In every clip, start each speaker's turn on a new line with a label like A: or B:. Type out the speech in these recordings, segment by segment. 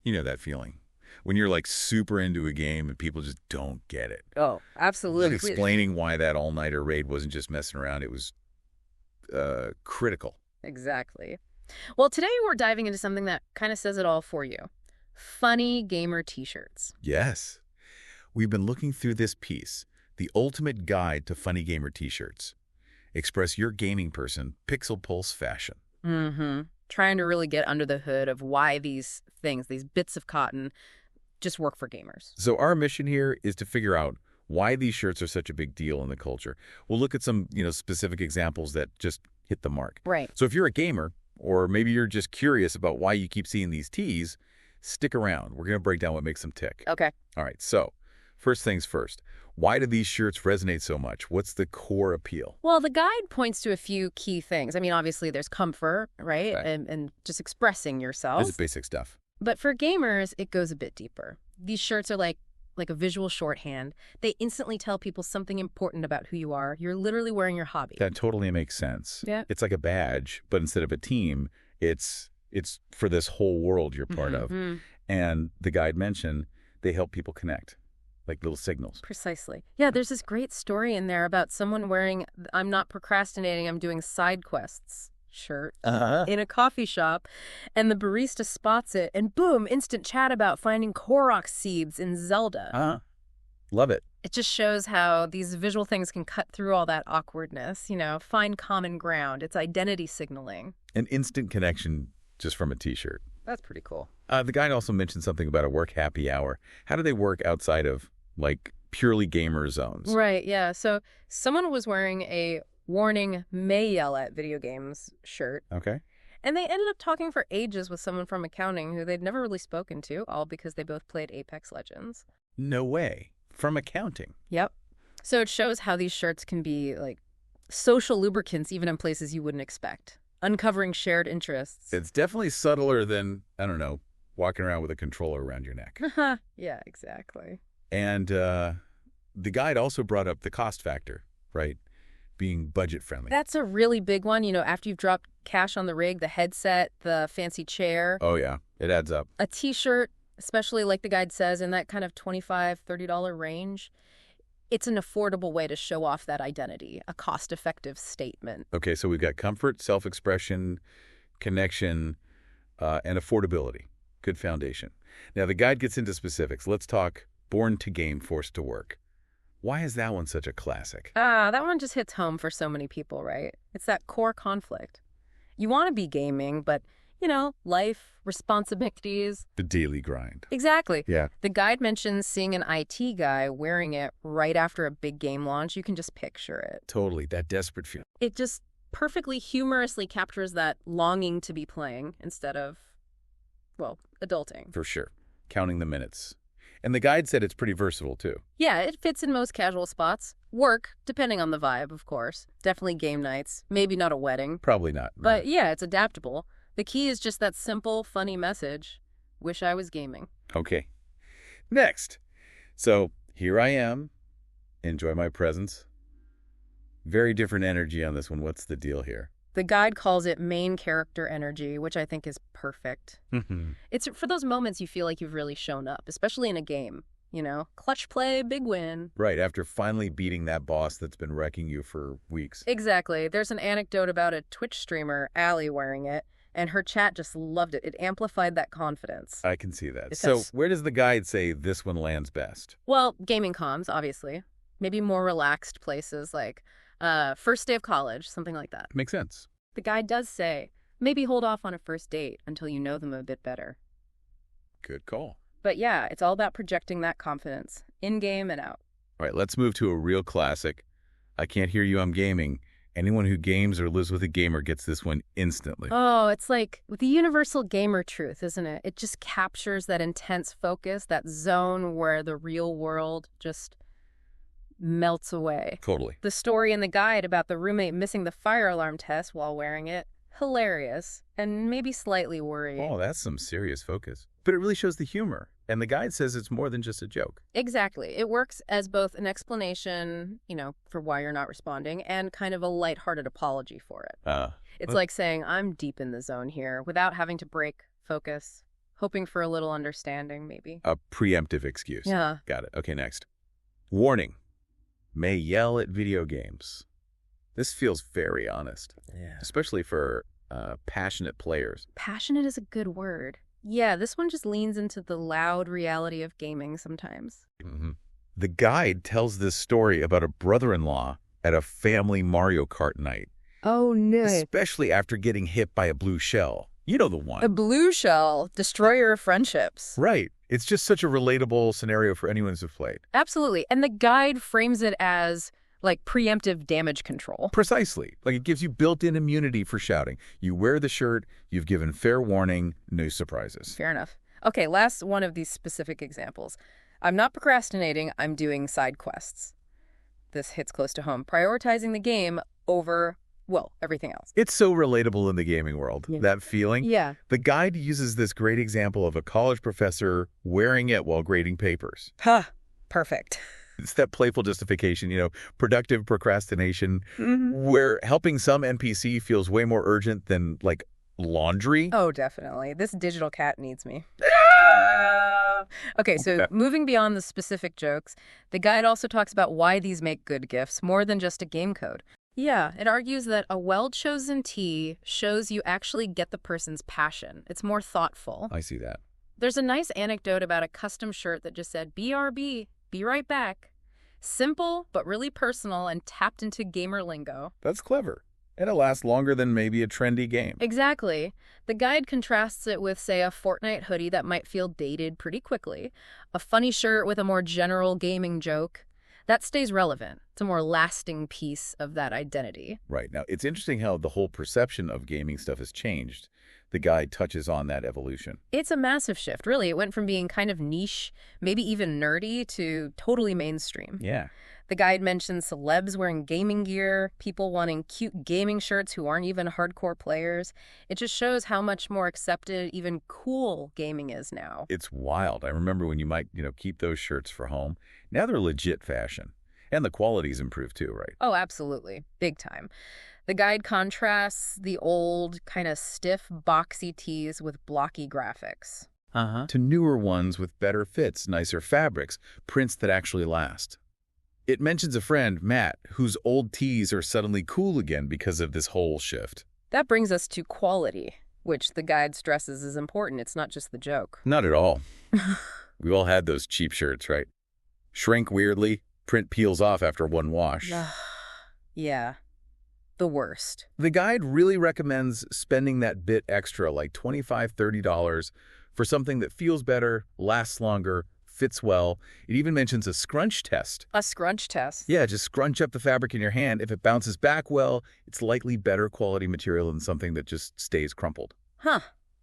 A: You know that feeling. When you're like super into a game and people just don't get it.
B: Oh, absolutely.
A: Explaining why that all-nighter raid wasn't just messing around, it was critical.
B: Exactly. Well, today we're diving into something that kind of says it all for you. Funny gamer t-shirts.
A: Yes. We've been looking through this piece, The Ultimate Guide to Funny Gamer T-Shirts. Express your gaming person, Pixel Pulse fashion.
B: Mm-hmm. Trying to really get under the hood of why these things, these bits of cotton, just work for gamers.
A: So our mission here is to figure out why these shirts are such a big deal in the culture. We'll look at some, specific examples that just hit the mark.
B: Right.
A: So if you're a gamer, or maybe you're just curious about why you keep seeing these tees, stick around. We're going to break down what makes them tick.
B: Okay.
A: All right, so first things first. Why do these shirts resonate so much? What's the core appeal?
B: Well, the guide points to a few key things. I mean, obviously there's comfort, right?
A: Okay.
B: And just expressing yourself.
A: This is basic stuff.
B: But for gamers, it goes a bit deeper. These shirts are like a visual shorthand. They instantly tell people something important about who you are. You're literally wearing your hobby.
A: That totally makes sense.
B: Yeah.
A: It's like a badge, but instead of a team, it's for this whole world you're part of. And the guide mentioned they help people connect, like little signals.
B: Precisely. Yeah, there's this great story in there about someone wearing "I'm not procrastinating, I'm doing side quests" shirt in a coffee shop, and the barista spots it, and boom, instant chat about finding Korok seeds in Zelda.
A: Love it.
B: It just shows how these visual things can cut through all that awkwardness, find common ground. It's identity signaling.
A: An instant connection just from a T-shirt.
B: That's pretty cool.
A: The guide also mentioned something about a work happy hour. How do they work outside of, like, purely gamer zones?
B: Right, yeah. So someone was wearing a "Warning, may yell at video games" shirt.
A: Okay.
B: And they ended up talking for ages with someone from accounting who they'd never really spoken to, all because they both played Apex Legends.
A: No way. From accounting.
B: Yep. So it shows how these shirts can be like social lubricants even in places you wouldn't expect, uncovering shared interests.
A: It's definitely subtler than, I don't know, walking around with a controller around your neck.
B: Yeah, exactly.
A: And the guide also brought up the cost factor, right? Being budget friendly.
B: That's a really big one. After you've dropped cash on the rig, the headset, the fancy chair.
A: Oh, yeah. It adds up.
B: A t-shirt, especially like the guide says, in that kind of $25, $30 range. It's an affordable way to show off that identity, a cost-effective statement.
A: Okay, so we've got comfort, self-expression, connection, and affordability. Good foundation. Now, the guide gets into specifics. Let's talk born to game, forced to work. Why is that one such a classic?
B: That one just hits home for so many people, right? It's that core conflict. You want to be gaming, but, life, responsibilities.
A: The daily grind.
B: Exactly.
A: Yeah.
B: The guide mentions seeing an IT guy wearing it right after a big game launch. You can just picture it.
A: Totally. That desperate feeling.
B: It just perfectly humorously captures that longing to be playing instead of, adulting.
A: For sure. Counting the minutes. And the guide said it's pretty versatile, too.
B: Yeah, it fits in most casual spots. Work, depending on the vibe, of course. Definitely game nights. Maybe not a wedding.
A: Probably not.
B: But yeah, it's adaptable. The key is just that simple, funny message. Wish I was gaming.
A: Okay. Next. So here I am. Enjoy my presence. Very different energy on this one. What's the deal here?
B: The guide calls it main character energy, which I think is perfect. It's for those moments you feel like you've really shown up, especially in a game. Clutch play, big win.
A: Right, after finally beating that boss that's been wrecking you for weeks.
B: Exactly. There's an anecdote about a Twitch streamer, Allie, wearing it, and her chat just loved it. It amplified that confidence.
A: I can see that. So where does the guide say this one lands best?
B: Well, gaming comms, obviously. Maybe more relaxed places like first day of college, something like that.
A: Makes sense.
B: The guide does say, maybe hold off on a first date until you know them a bit better.
A: Good call.
B: But yeah, it's all about projecting that confidence, in-game and out.
A: All right, let's move to a real classic. I can't hear you, I'm gaming. Anyone who games or lives with a gamer gets this one instantly.
B: Oh, it's like the universal gamer truth, isn't it? It just captures that intense focus, that zone where the real world just melts away.
A: Totally.
B: The story in the guide about the roommate missing the fire alarm test while wearing it, hilarious and maybe slightly worrying.
A: Oh, that's some serious focus. But it really shows the humor. And the guide says it's more than just a joke.
B: Exactly. It works as both an explanation, for why you're not responding and kind of a lighthearted apology for it. It's like saying, I'm deep in the zone here without having to break, focus, hoping for a little understanding, maybe.
A: A preemptive excuse.
B: Yeah.
A: Got it. Okay, next. Warning. May yell at video games. This feels very honest, especially for passionate players.
B: Passionate is a good word. Yeah, this one just leans into the loud reality of gaming sometimes.
A: The guide tells this story about a brother-in-law at a family Mario Kart night.
B: Oh, no.
A: Especially after getting hit by a blue shell. You know the one.
B: A blue shell, destroyer of friendships.
A: Right. It's just such a relatable scenario for anyone who's played.
B: Absolutely. And the guide frames it as, like, preemptive damage control.
A: Precisely. Like, it gives you built-in immunity for shouting. You wear the shirt, you've given fair warning, no surprises.
B: Fair enough. Okay, last one of these specific examples. I'm not procrastinating, I'm doing side quests. This hits close to home. Prioritizing the game over, well, everything else.
A: It's so relatable in the gaming world, that feeling.
B: Yeah.
A: The guide uses this great example of a college professor wearing it while grading papers.
B: Perfect.
A: It's that playful justification, productive procrastination, where helping some NPC feels way more urgent than, like, laundry.
B: Oh, definitely. This digital cat needs me. Okay, so moving beyond the specific jokes, the guide also talks about why these make good gifts, more than just a game code. Yeah, it argues that a well-chosen tea shows you actually get the person's passion. It's more thoughtful.
A: I see that.
B: There's a nice anecdote about a custom shirt that just said, BRB, be right back. Simple, but really personal and tapped into gamer lingo.
A: That's clever. And it lasts longer than maybe a trendy game.
B: Exactly. The guide contrasts it with, say, a Fortnite hoodie that might feel dated pretty quickly, a funny shirt with a more general gaming joke. That stays relevant. It's a more lasting piece of that identity.
A: Right. Now, it's interesting how the whole perception of gaming stuff has changed. The guide touches on that evolution.
B: It's a massive shift, really. It went from being kind of niche, maybe even nerdy, to totally mainstream.
A: Yeah.
B: The guide mentions celebs wearing gaming gear, people wanting cute gaming shirts who aren't even hardcore players. It just shows how much more accepted, even cool gaming is now.
A: It's wild. I remember when you might, keep those shirts for home. Now they're legit fashion. And the quality's improved too, right?
B: Oh, absolutely. Big time. The guide contrasts the old, kind of stiff, boxy tees with blocky graphics.
A: To newer ones with better fits, nicer fabrics, prints that actually last. It mentions a friend, Matt, whose old tees are suddenly cool again because of this whole shift.
B: That brings us to quality, which the guide stresses is important. It's not just the joke.
A: Not at all. We've all had those cheap shirts, right? Shrink weirdly, print peels off after one wash.
B: Yeah. The worst.
A: The guide really recommends spending that bit extra, like $25, $30, for something that feels better, lasts longer, fits well. It even mentions a scrunch test.
B: A scrunch test?
A: Yeah, just scrunch up the fabric in your hand. If it bounces back well, it's likely better quality material than something that just stays crumpled.
B: Huh.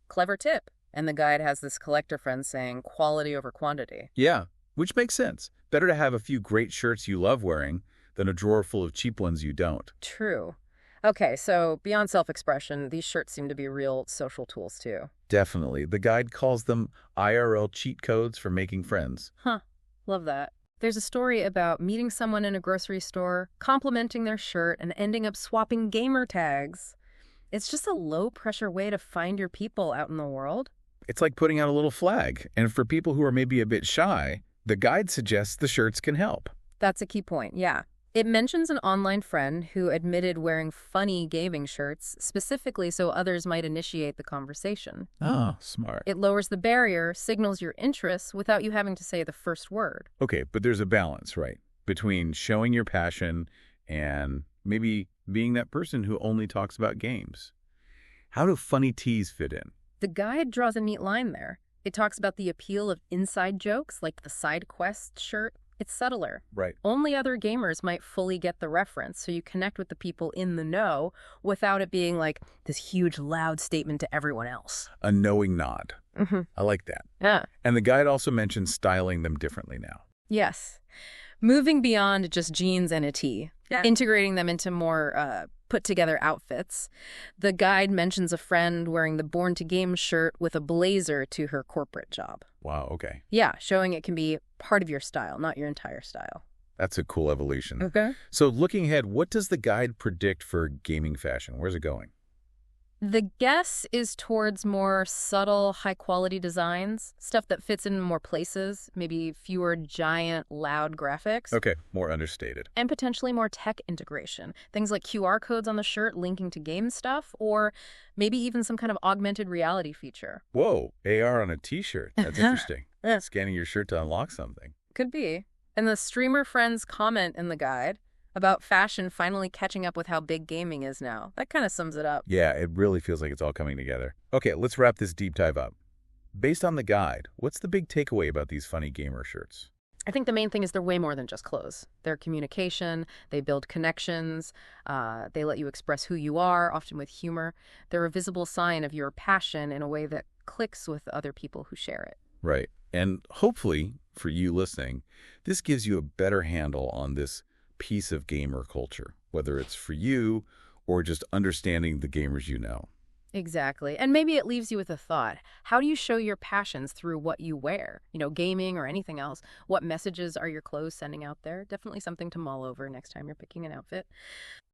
B: Clever tip. And the guide has this collector friend saying quality over quantity.
A: Yeah, which makes sense. Better to have a few great shirts you love wearing than a drawer full of cheap ones you don't.
B: True. Okay, so beyond self-expression, these shirts seem to be real social tools too.
A: Definitely. The guide calls them IRL cheat codes for making friends.
B: Huh. Love that. There's a story about meeting someone in a grocery store, complimenting their shirt, and ending up swapping gamer tags. It's just a low-pressure way to find your people out in the world.
A: It's like putting out a little flag. And for people who are maybe a bit shy, the guide suggests the shirts can help.
B: That's a key point, yeah. It mentions an online friend who admitted wearing funny gaming shirts, specifically so others might initiate the conversation.
A: Oh, smart.
B: It lowers the barrier, signals your interests without you having to say the first word.
A: Okay, but there's a balance, right? Between showing your passion and maybe being that person who only talks about games. How do funny teas fit in?
B: The guide draws a neat line there. It talks about the appeal of inside jokes, like the side quest shirt. It's subtler.
A: Right.
B: Only other gamers might fully get the reference, so you connect with the people in the know without it being like this huge, loud statement to everyone else.
A: A knowing nod. I like that.
B: Yeah.
A: And the guide also mentions styling them differently now.
B: Yes. Moving beyond just jeans and a tee, integrating them into more put-together outfits. The guide mentions a friend wearing the Born to Game shirt with a blazer to her corporate job.
A: Wow, okay.
B: Yeah, showing it can be part of your style, not your entire style.
A: That's a cool evolution.
B: Okay.
A: So looking ahead, what does the guide predict for gaming fashion? Where's it going?
B: The guess is towards more subtle, high-quality designs, stuff that fits in more places, maybe fewer giant, loud graphics.
A: Okay, more understated.
B: And potentially more tech integration. Things like QR codes on the shirt linking to game stuff, or maybe even some kind of augmented reality feature.
A: Whoa, AR on a t-shirt. That's interesting.
B: Yeah.
A: Scanning your shirt to unlock something.
B: Could be. And the streamer friends comment in the guide about fashion finally catching up with how big gaming is now. That kind of sums it up.
A: Yeah, it really feels like it's all coming together. Okay, let's wrap this deep dive up. Based on the guide, what's the big takeaway about these funny gamer shirts?
B: I think the main thing is they're way more than just clothes. They're communication, they build connections, they let you express who you are, often with humor. They're a visible sign of your passion in a way that clicks with other people who share it.
A: Right. And hopefully, for you listening, this gives you a better handle on this piece of gamer culture, whether it's for you or just understanding the gamers you know.
B: Exactly. And maybe it leaves you with a thought. How do you show your passions through what you wear? Gaming or anything else. What messages are your clothes sending out there? Definitely something to mull over next time you're picking an outfit.